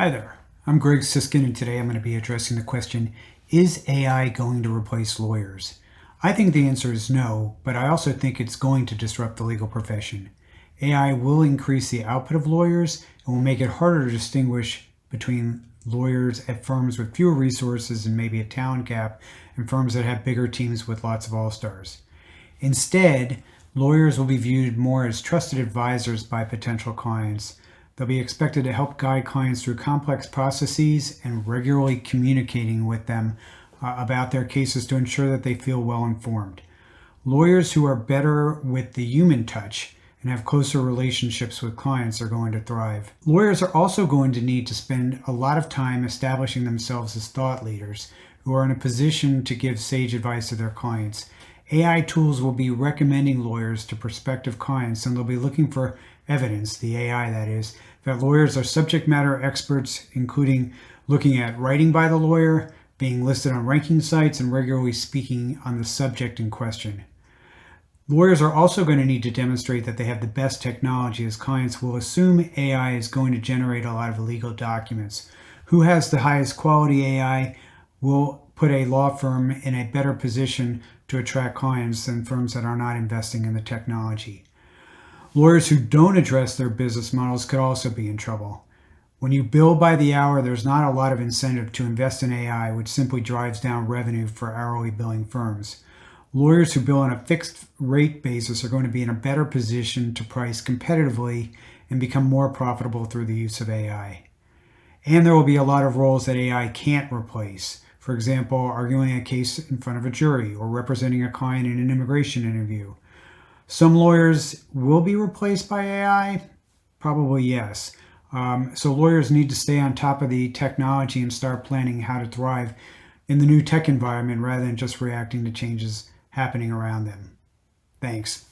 Hi there, I'm Greg Siskind, and today I'm going to be addressing the question, is AI going to replace lawyers? I think the answer is no, but I also think it's going to disrupt the legal profession. AI will increase the output of lawyers and will make it harder to distinguish between lawyers at firms with fewer resources and maybe a talent gap and firms that have bigger teams with lots of all-stars. Instead, lawyers will be viewed more as trusted advisors by potential clients. They'll be expected to help guide clients through complex processes and regularly communicating with them about their cases to ensure that they feel well informed. Lawyers who are better with the human touch and have closer relationships with clients are going to thrive. Lawyers are also going to need to spend a lot of time establishing themselves as thought leaders who are in a position to give sage advice to their clients. AI tools will be recommending lawyers to prospective clients, and they'll be looking for evidence, the AI that is, that lawyers are subject matter experts, including looking at writing by the lawyer, being listed on ranking sites, and regularly speaking on the subject in question. Lawyers are also going to need to demonstrate that they have the best technology, as clients will assume AI is going to generate a lot of legal documents. Who has the highest quality AI will put a law firm in a better position to attract clients than firms that are not investing in the technology. Lawyers who don't address their business models could also be in trouble. When you bill by the hour, there's not a lot of incentive to invest in AI, which simply drives down revenue for hourly billing firms. Lawyers who bill on a fixed rate basis are going to be in a better position to price competitively and become more profitable through the use of AI. And there will be a lot of roles that AI can't replace. For example, arguing a case in front of a jury or representing a client in an immigration interview. Some lawyers will be replaced by AI? Probably yes. So lawyers need to stay on top of the technology and start planning how to thrive in the new tech environment rather than just reacting to changes happening around them. Thanks.